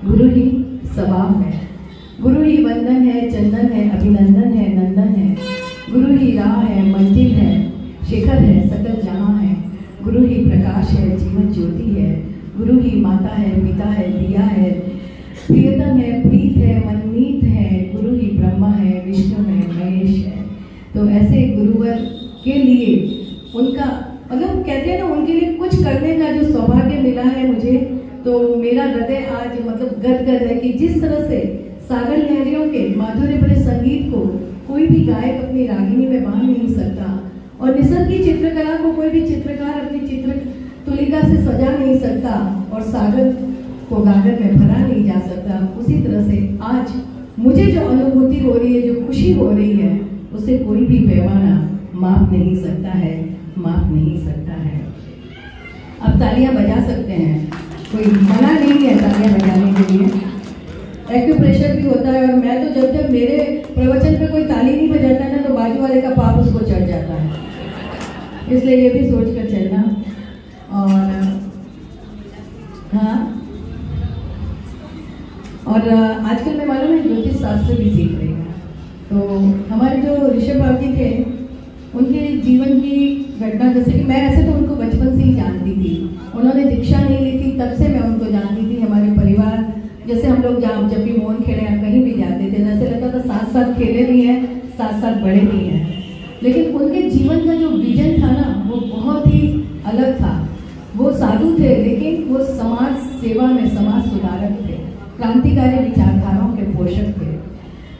गुरु ही स्वभाव है, गुरु ही वंदन है, चंदन है, अभिनंदन है, नंदन है। गुरु ही राह है, मंजिल है, शिखर है, सकल जहाँ है। गुरु ही प्रकाश है, जीवन ज्योति है। गुरु ही माता है, पिता है, दिया है, प्रियतम है, प्रीत है, मनमीत है। गुरु ही ब्रह्मा है, विष्णु है, महेश है। तो ऐसे गुरुवर के लिए उनका मतलब कहते हैं ना, उनके लिए कुछ करने का जो सौभाग्य मिला है मुझे, तो मेरा हृदय आज मतलब गदगद है कि जिस तरह से सागर लहरियों के माधुर्य भरे संगीत को कोई भी गायक अपनी रागिनी में बांध नहीं सकता, और निसर्ग की चित्रकला को कोई भी चित्रकार अपनी चित्र तुलिका से सजा नहीं सकता, और सागर को गागर में भरा नहीं जा सकता। उसी तरह से आज मुझे जो अनुभूति हो रही है, जो खुशी हो रही है, उसे कोई भी पैमाना माप नहीं सकता है, माप नहीं सकता है। अब तालियां बजा सकते हैं, कोई मना नहीं है तालियां बजाने के लिए। एक्यूप्रेशर भी होता है, और मैं तो जब जब मेरे प्रवचन पे कोई ताली नहीं बजाता ना, तो बाजू वाले का पाप उसको चढ़ जाता है, इसलिए ये भी सोच कर चलना। और हाँ, और आजकल मैं मालूम है ज्योतिष शास्त्र भी सीख रही हूँ। तो हमारे जो ऋषभ बाबू जी थे, उनके जीवन की घटना, जैसे कि मैं ऐसे तो उनको बचपन से ही जानती थी, उन्होंने दीक्षा नहीं ली थी तब से मैं उनको जानती थी। हमारे परिवार जैसे हम लोग जब भी मोहन खेड़े या कहीं भी जाते थे, जैसे लगता था साथ साथ खेले भी हैं, साथ साथ बड़े भी हैं। लेकिन उनके जीवन का जो विजन था ना, वो बहुत ही अलग था। वो साधु थे, लेकिन वो समाज सेवा में समाज सुधारक थे, क्रांतिकारी विचारधाराओं के पोषक थे।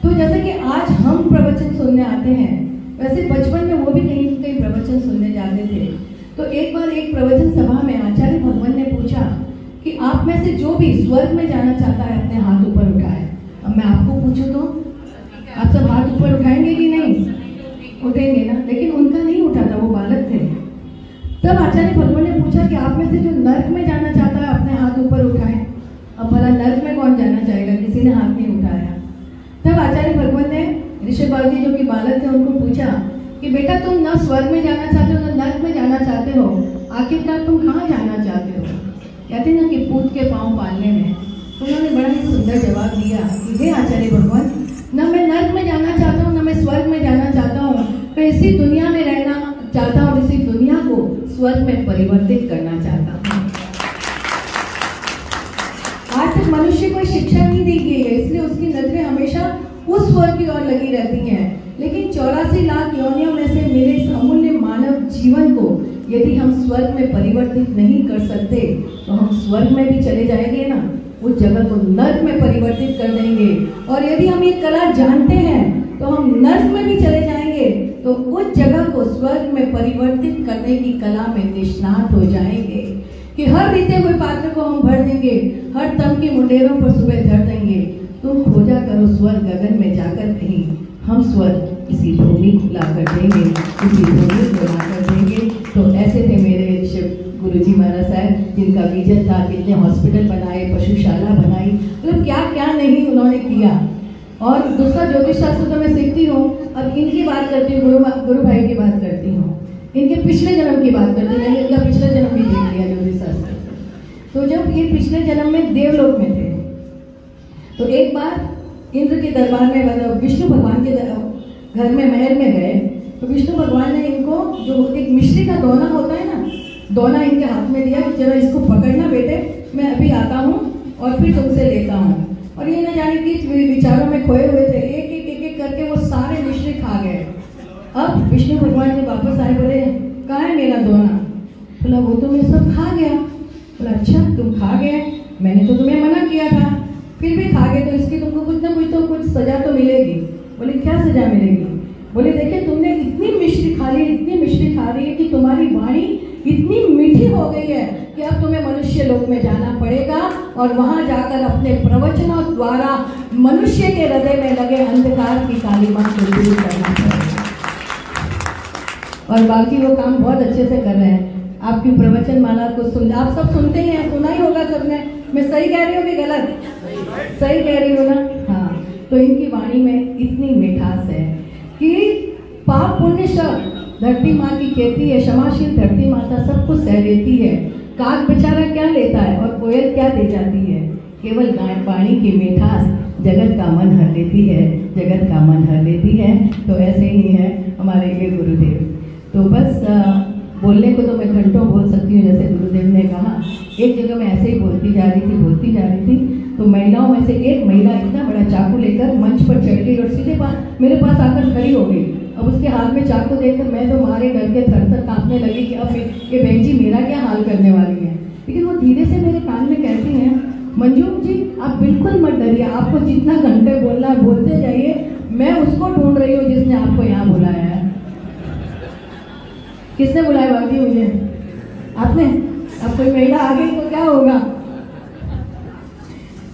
तो जैसे कि आज हम प्रवचन सुनने आते हैं, वैसे बचपन में वो भी कहीं कहीं प्रवचन सुनने जाते थे। तो एक बार एक प्रवचन सभा में आचार्य भगवान ने पूछा कि आप में से जो भी स्वर्ग में जाना चाहता है अपने हाथ ऊपर उठाए। अब मैं आपको पूछूं तो आप सब हाथ ऊपर उठाएंगे कि नहीं? उठेंगे ना, लेकिन उनका नहीं उठा था, वो बालक थे। तब आचार्य भगवान ने पूछा कि आप में से जो नर्क में जाना चाहता है अपने हाथ ऊपर उठाए। अब भला नर्क में कौन जाना चाहेगा? किसी ने हाथ नहीं उठाया। तब आचार्य भगवान ने ऋषभ बाबू जी जो कि बालक थे उनको पूछा कि बेटा तुम न स्वर्ग में जाना चाहते हो न नर्क में जाना चाहते हो, आखिरकार तुम कहाँ जाना चाहते हो? कहते ना कि पूत के पाँव पालने में। उन्होंने बड़ा ही सुंदर जवाब दिया कि हे आचार्य भगवान, न मैं नर्क में जाना चाहता हूँ न मैं स्वर्ग में जाना चाहता हूँ, मैं इसी दुनिया में रहना चाहता हूँ, इसी दुनिया को स्वर्ग में परिवर्तित करना चाहता हूँ। आज तक मनुष्य को शिक्षा नहीं दी गई है, इसलिए उसकी नजरें हमेशा उस स्वर्ग की ओर लगी रहती हैं। लेकिन 84 लाख योनियों में से मेरे इस अमूल्य मानव जीवन को यदि हम स्वर्ग में परिवर्तित नहीं कर सकते, तो हम स्वर्ग में भी चले जाएंगे ना, उस जगह को नर्क में परिवर्तित कर देंगे। और यदि हम ये कला जानते हैं तो हम नर्क में भी चले जाएंगे, तो उस जगह को स्वर्ग में परिवर्तित करने की कला में निष्णात हो जाएंगे कि हर रीते हुए पात्र को हम भर देंगे, हर तम की मुंडेरों पर सुबह धर देंगे। तुम खोजा करो स्वर्ग गगन में जाकर कहीं, हम स्वर्ग इसी भूमि को ला कर देंगे, इसी भूमि को ला कर देंगे। तो ऐसे थे मेरे शिव गुरु जी महाराज साहब, जिनका विजन था, कितने हॉस्पिटल बनाए, पशुशाला बनाई, मतलब क्या क्या नहीं उन्होंने किया। और दूसरा ज्योतिष शास्त्र तो मैं सीखती हूँ। अब इनकी बात करती हूँ, गुरु भाई की बात करती हूँ, इनके पिछले जन्म की बात करती हूँ। इनका पिछले जन्म भी देख लिया ज्योतिष शास्त्र। तो जब ये पिछले जन्म में देवलोक में थे, तो एक बार इंद्र के दरबार में, मतलब विष्णु भगवान के घर में, महल में गए। तो विष्णु भगवान ने इनको जो एक मिश्री का दोना होता है ना, दोना इनके हाथ में दिया कि जरा इसको पकड़ना बेटे, मैं अभी आता हूँ और फिर तुमसे लेता हूँ। और ये न जाने कि विचारों में खोए हुए थे, एक एक करके वो सारे मिश्री खा गए। अब विष्णु भगवान जब वापस आए, बोले कहाँ है मेरा दोना? बोला वो तो मैं सब खा गया। बोला अच्छा तुम खा गए, मैंने तो तुम्हें मना किया था, फिर भी खा गए, तो इसकी तुमको कुछ ना कुछ तो कुछ सजा तो मिलेगी। बोले क्या सजा मिलेगी? बोले देखिए तुमने इतनी मिश्री खा ली, इतनी मिश्री खा रही है कि तुम्हारी वाणी इतनी मीठी हो गई है कि अब तुम्हें मनुष्य लोक में जाना पड़ेगा और वहां जाकर अपने प्रवचनों द्वारा मनुष्य के हृदय में लगे अंधकार की कालिमा को दूर करना पड़ेगा। और बाकी वो काम बहुत अच्छे से कर रहे हैं। आपकी प्रवचन माला को सुन, आप सब सुनते ही हैं, सुना ही होगा सबने। मैं सही कह रही हूँ कि गलत? सही कह रही हूँ ना? हाँ। तो इनकी वाणी में इतनी मिठास है कि पाप पुण्य शब्द धरती माँ की खेती है, क्षमाशील धरती माता सब कुछ सह लेती है। काग बेचारा क्या लेता है और कोयल क्या दे जाती है? केवल वाणी की मिठास जगत का मन हर लेती है, जगत का मन हर लेती है। तो ऐसे ही है हमारे ये गुरुदेव। तो बस बोलने को तो मैं घंटों बोल सकती हूँ। जैसे गुरुदेव ने कहा, एक जगह मैं ऐसे ही बोलती जा रही थी तो महिलाओं में से एक महिला इतना बड़ा चाकू लेकर मंच पर चढ़ गई और सीधे मेरे पास आकर खड़ी हो गई। अब उसके हाथ में चाकू देखकर मैं तो मारे डर के थर कांपने लगी कि अब ये बहन जी मेरा क्या हाल करने वाली है। लेकिन वो धीरे से मेरे कान में कहती हैं, मंजू जी आप बिल्कुल मत डरिए, आपको जितना घंटे बोलना है बोलते जाइए, मैं उसको ढूंढ रही हूँ जिसने आपको यहाँ बुलाया है। किसने बुलाया बाकी मुझे? आपने? अब कोई महिला आ गई तो क्या होगा?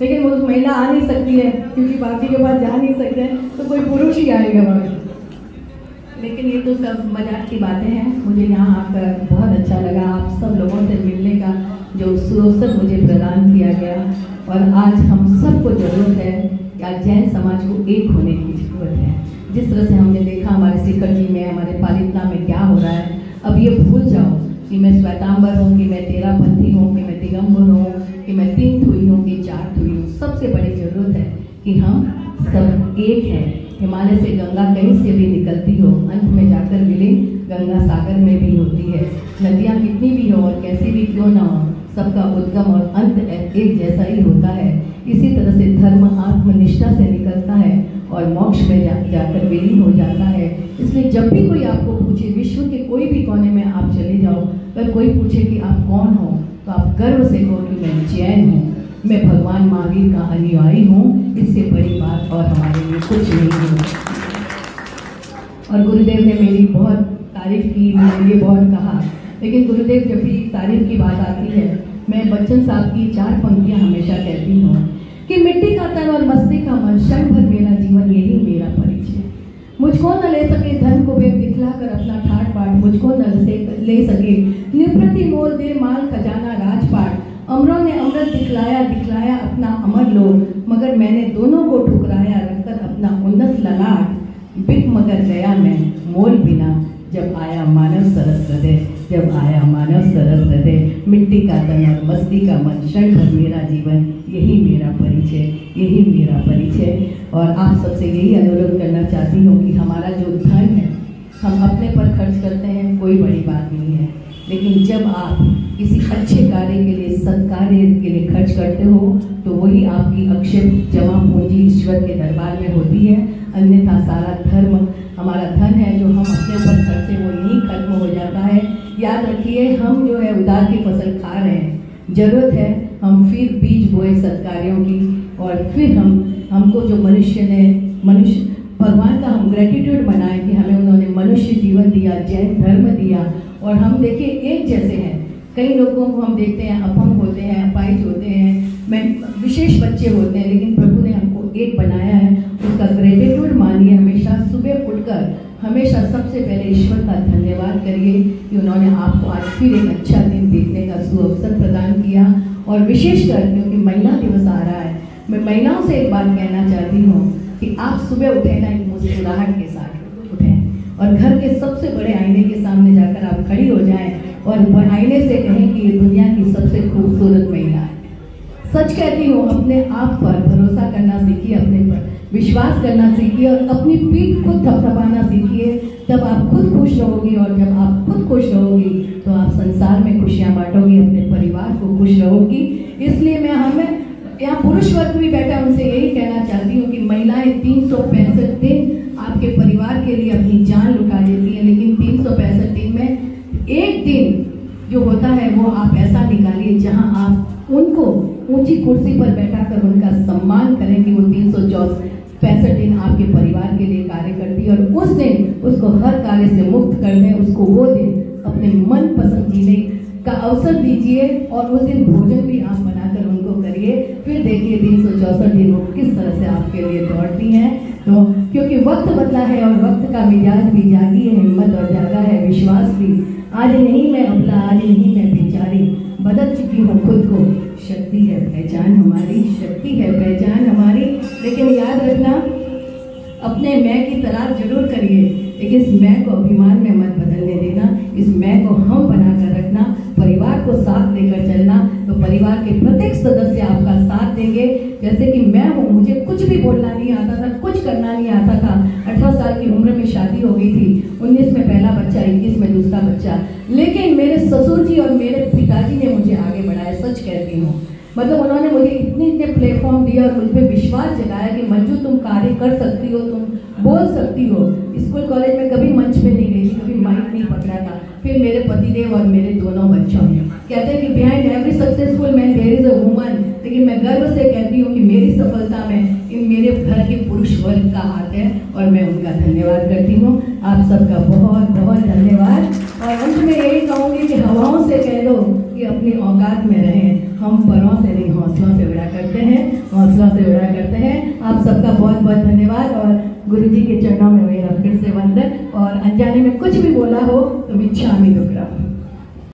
लेकिन वो महिला आ नहीं सकती है क्योंकि बाकी के पास जा नहीं सकते, तो कोई पुरुष ही आएगा वहाँ। लेकिन ये तो सब मजाक की बातें हैं। मुझे यहाँ आकर बहुत अच्छा लगा, आप सब लोगों से मिलने का जो अवसर मुझे प्रदान किया गया। और आज हम सबको ज़रूरत है कि आज जैन समाज को एक होने की ज़रूरत है। जिस तरह से हमने देखा हमारे शिखर जी में, हमारे पालितना में क्या हो रहा है, अब ये भूल जाओ कि मैं श्वेतांबर हूँ, कि मैं तेरापंथी हूँ, कि मैं दिगंबर हूँ, कि मैं तीन हुई हूँ, कि चार हुई हूँ। सबसे बड़ी ज़रूरत है कि हम सब एक हैं। हिमालय से गंगा कहीं से भी निकलती हो, अंत में जाकर विलीन गंगा सागर में भी होती है। नदियाँ कितनी भी हो और कैसी भी क्यों ना हो, सबका उद्गम और अंत एक जैसा ही होता है। इसी तरह से धर्म आत्मनिष्ठा से निकलता है और मोक्ष में जाकर विलीन हो जाता है। इसलिए जब भी कोई आपको पूछे, विश्व के कोई भी कोने में आप चले जाओ, अगर कोई पूछे कि आप कौन हो, तो आप गर्व से कहो कि मैं जैन हूँ, मैं भगवान महावीर का अनुयायी हूँ। इससे बड़ी बात और हमारे लिए कुछ नहीं है। और गुरुदेव ने मेरी बहुत तारीफ की, मेरे लिए बहुत कहा। लेकिन गुरुदेव जब भी तारीफ की बात आती है, मैं बच्चन साहब की 4 पंक्तियाँ हमेशा कहती हूँ कि मिट्टी का तन और मस्ती का मन, क्षण भर मेरा जीवन यही मेरा परिचय। मुझको न ले सके धन को बेग दिखला कर अपना ठाट बाट, मुझको न ले सके निवृत्ति मोल दे माल खजाना राजपाट। अमरों ने अमृत दिखलाया अपना अमर लोग, मगर मैंने दोनों को ठुकराया रखकर अपना उन्नत ललाट। बिक मगर गया मैं मोल बिना, जब आया मानव सरस हृदय, जब आया मानव सरस हृदय। मिट्टी का तन और मस्ती का मन, क्षण भर मेरा जीवन यही मेरा परिचय, यही मेरा परिचय। और आप सबसे यही अनुरोध करना चाहती हूँ कि हमारा जो धन है हम अपने पर खर्च करते हैं, कोई बड़ी बात नहीं है। लेकिन जब आप किसी अच्छे कार्य के लिए, सत्कार्य के लिए खर्च करते हो, तो वही आपकी अक्षय जमा पूंजी ईश्वर के दरबार में होती है। अन्यथा सारा धर्म हमारा धन है जो हम अपने ऊपर खर्चे, वो यहीं खत्म हो जाता है। याद रखिए, हम जो है उदार की फसल खा रहे हैं। जरूरत है हम फिर बीज बोए सत्कार्यों की, और फिर हमको जो मनुष्य भगवान का हम ग्रेटिट्यूड मनाएं कि हमें उन्होंने मनुष्य जीवन दिया, जैन धर्म दिया। और हम देखिए एक जैसे हैं। कई लोगों को हम देखते हैं अपंग होते हैं, अपाहिज होते हैं, विशेष बच्चे होते हैं, लेकिन प्रभु ने हमको एक बनाया है। उसका ग्रेटिट्यूड मानिए, हमेशा सुबह उठकर हमेशा सबसे पहले ईश्वर का धन्यवाद करिए कि उन्होंने आपको आज फिर एक अच्छा दिन देखने का सुअवसर प्रदान किया। और विशेषकर क्योंकि महिला दिवस आ रहा है, मैं महिलाओं से एक बात कहना चाहती हूँ कि आप सुबह उठे ना एक मुस्कुराहट के साथ उठें और घर के सबसे बड़े आईने के सामने जाकर आप खड़ी हो जाएं और आईने से कहें कि ये दुनिया की सबसे खूबसूरत महिला है। सच कहती हूँ, अपने आप पर भरोसा करना सीखिए, अपने पर विश्वास करना सीखिए और अपनी पीठ खुद थपथपाना सीखिए। तब आप खुद खुश रहोगी, और जब आप खुद खुश रहोगी तो आप संसार में खुशियाँ बांटोगी, अपने परिवार को खुश रहोगी। इसलिए मैं हमें यहाँ पुरुष वर्ग भी बैठा, उनसे यही कहना चाहती हूँ कि महिलाएं 365 दिन आपके परिवार के लिए अपनी जान लुटा देती हैं, लेकिन 365 दिन में एक दिन जो होता है वो आप ऐसा निकालिए जहाँ आप उनको ऊंची कुर्सी पर बैठाकर उनका सम्मान करें कि वो 365 दिन आपके परिवार के लिए कार्य करती है, और उस दिन उसको हर कार्य से मुक्त कर दें। उसको वो दिन अपने मन पसंद जीने का अवसर दीजिए, और उस दिन भोजन भी आप बनाकर उनको करिए। फिर देखिए 364 दिन वो किस तरह से आपके लिए दौड़ती हैं। तो क्योंकि वक्त बदला है और वक्त का मिजाज भी जागी है, हिम्मत और जागा है विश्वास भी। आज नहीं मैं अबला, आज नहीं मैं बेचारी, बदल चुकी हूँ खुद को। शक्ति है पहचान हमारी, शक्ति है पहचान हमारी। लेकिन याद रखना, अपने मैं की तलाश जरूर करिए, लेकिन इस मैं को अभिमान में मत बदलने देना। इस मैं को हम बनाकर रखना, परिवार को साथ लेकर चलना, तो परिवार के प्रत्येक सदस्य आपका साथ देंगे। जैसे कि मैं हूँ, मुझे कुछ भी बोलना नहीं आता था, कुछ करना नहीं आता था। 18 साल की उम्र में शादी हो गई थी, 19 में पहला बच्चा, 21 में दूसरा बच्चा, लेकिन मेरे ससुर जी और मेरे पिताजी ने मुझे आगे बढ़ाया। सच कहती हूँ, मतलब उन्होंने मुझे इतने प्लेटफॉर्म दिया और मुझ पर विश्वास जगाया कि मंजू तुम कार्य कर सकती हो, तुम बोल सकती हो। स्कूल कॉलेज में कभी मंच पे नहीं गई थी, कभी माइक नहीं पकड़ा था। फिर मेरे पतिदेव और मेरे दोनों बच्चों ने कहते हैं कि behind every successful man there is a woman, लेकिन मैं गर्व से कहती हूँ कि मेरी सफलता में इन मेरे घर के पुरुष वर्ग का हाथ है और मैं उनका धन्यवाद करती हूँ। आप सबका बहुत बहुत धन्यवाद। और अंत में यही कहूँगी कि हवाओं से कह दो कि अपनी औकात में रहें, हम परों से नहीं हौसलों से उड़ा करते हैं, हौसलों से उड़ा करते हैं। आप सबका बहुत बहुत धन्यवाद और गुरु जी के चरणों में मेरा फिर से वंदन। और अनजाने में कुछ भी बोला हो तो मिच्छामि दुक्कड़म।